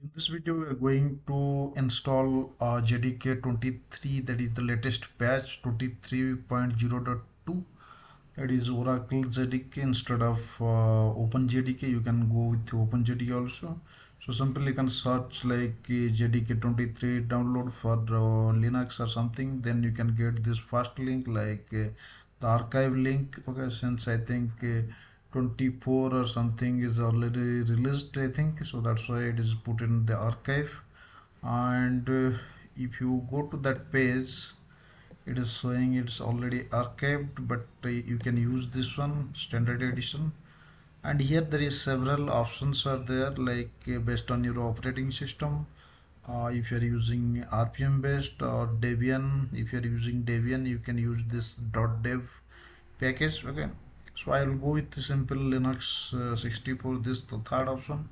In this video, we are going to install JDK23, that is the latest patch 23.0.2. That is Oracle JDK instead of OpenJDK. You can go with OpenJDK also. So simply you can search like JDK23 download for Linux or something. Then you can get this first link like the archive link. Okay, since I think 24 or something is already released, I think so, that's why it is put in the archive. And if you go to that page, it is showing it's already archived, but you can use this one standard edition. And here there is several options are there, like based on your operating system. If you are using RPM based or Debian, if you are using Debian, you can use this .dev package. Okay, so I will go with the simple Linux 64. This the third option,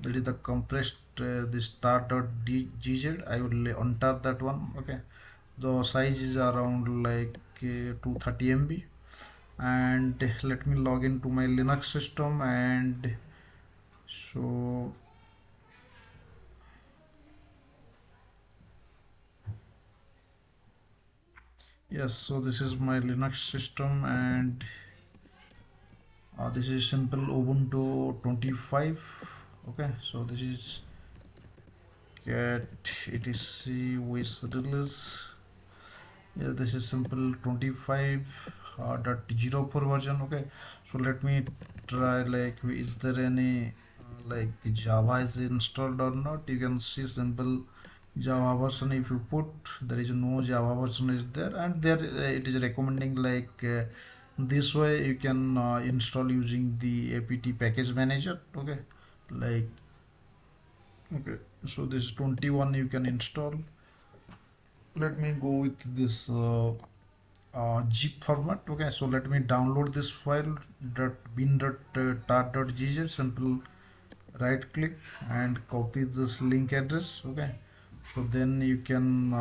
that is the compressed this start.gz. I will enter that one. Okay, the size is around like 230 MB. And let me log into my Linux system. And so yes, so this is my Linux system. And this is simple Ubuntu 25. Okay, so this is get etc with release. Yeah, this is simple 25 .04 version. Okay, so let me try, like is there any like Java is installed or not. You can see simple Java version. If you put, there is no Java version is there, and there it is recommending like this way you can install using the apt package manager. Okay, like okay, so this is 21 you can install. Let me go with this zip format. Okay, so let me download this file bin.tar.gz. Simple right click and copy this link address. Okay, so then you can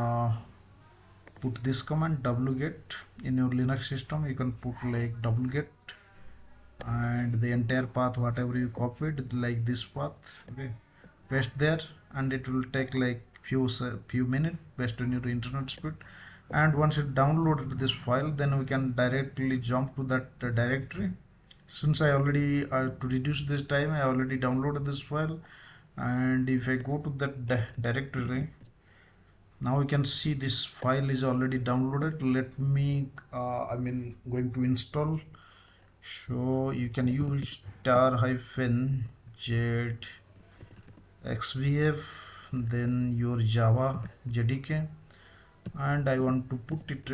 put this command wget in your Linux system. You can put like wget and the entire path whatever you copied, like this path. Okay, paste there, and it will take like few minutes based on your internet speed. And once it downloaded this file, then we can directly jump to that directory. Since I already to reduce this time, I already downloaded this file. And if I go to that directory, now you can see this file is already downloaded. Let me I mean going to install. So you can use tar hyphen z xvf, then your Java JDK. And I want to put it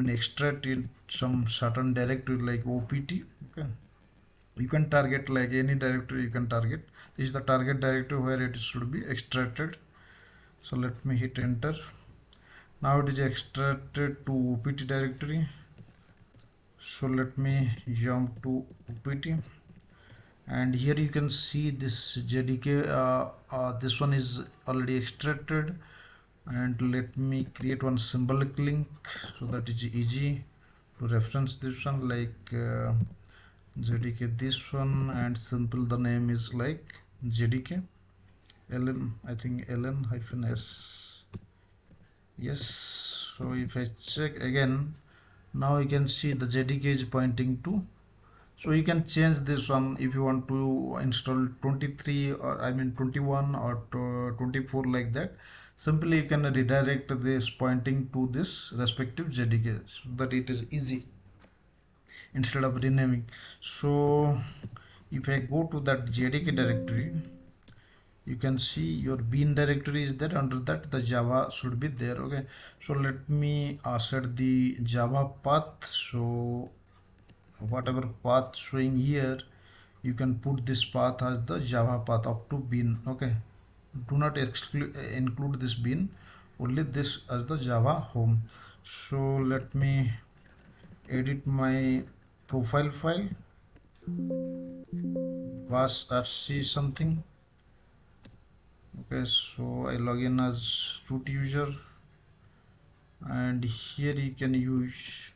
extract it some certain directory like opt. Okay, you can target like any directory you can target. This is the target directory where it should be extracted. So let me hit enter. Now it is extracted to opt directory. So let me jump to opt. And here you can see this JDK. This one is already extracted. And let me create one symbolic link so that it's easy to reference this one, like JDK this one, and simple the name is like JDK ln, I think ln hyphen s. Yes, so if I check again, now you can see the JDK is pointing to. So you can change this one if you want to install 23 or 21 or 24 like that. Simply you can redirect this pointing to this respective JDK so that it is easy instead of renaming. So if I go to that JDK directory, you can see your bin directory is there. Under that the Java should be there. Okay, so let me set the Java path. So whatever path showing here, you can put this path as the Java path up to bin. Okay, do not include this bin, only this as the Java home. So let me edit my profile file was rc something. Okay, so I log in as root user, and here you can use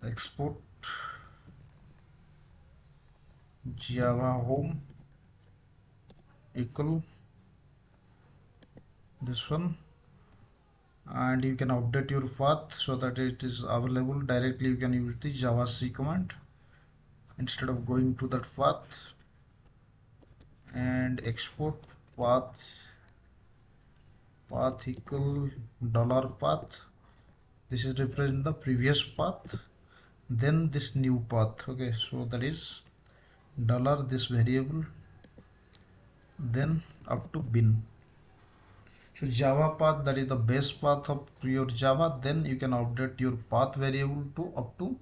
export Java home. equal this one, and you can update your path so that it is available directly. You can use the java c command instead of going to that path, and export path equal dollar path. This is represent the previous path, then this new path. Okay, so that is dollar this variable, then up to bin. So java path, that is the base path of your java, then you can update your path variable to up to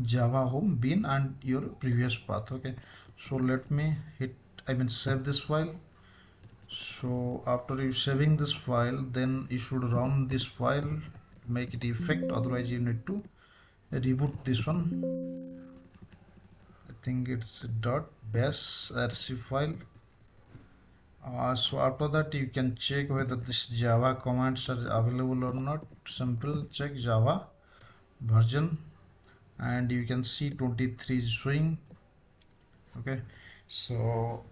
java home bin and your previous path. Okay, so let me hit, save this file. So after you saving this file, then you should run this file, make it effect, otherwise you need to reboot this one. I think it's dot bash rc file. So after that you can check whether this java commands are available or not. Simple check java version, and you can see 23 is showing. Okay, so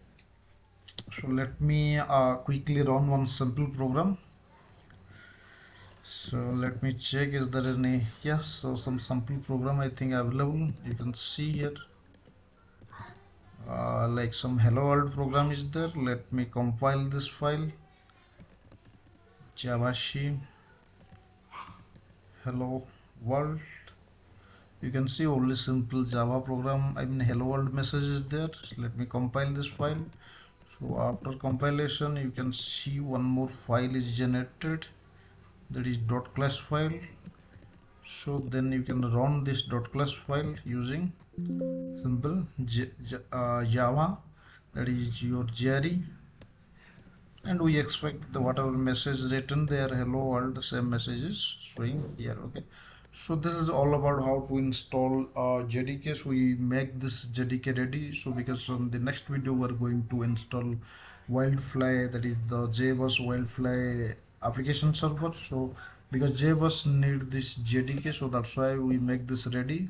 let me quickly run one simple program. So let me check, is there any, yeah, so some simple program I think available. You can see here like some hello world program is there. Let me compile this file, java c hello world. You can see only simple java program, hello world message is there. Let me compile this file. So after compilation you can see one more file is generated, that is .class file. So then you can run this .class file using simple java, that is your JRE, and we expect the whatever message written there hello world, the same message is showing here. Okay, so this is all about how to install JDK. So we make this JDK ready. So because on the next video we're going to install Wildfly, that is the JBoss Wildfly application server. So because JBoss need this JDK, so that's why we make this ready.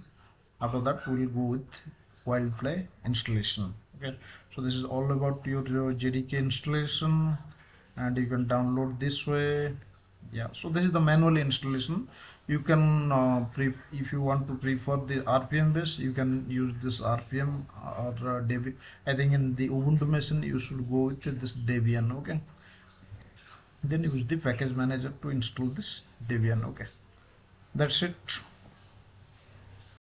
After that we'll go with Wildfly installation. Okay, so this is all about your JDK installation, and you can download this way. Yeah, so this is the manual installation. You can if you want to prefer the RPM base, you can use this RPM or Debian. I think in the Ubuntu machine you should go with this Debian. Okay, then use the package manager to install this Debian. Okay, that's it.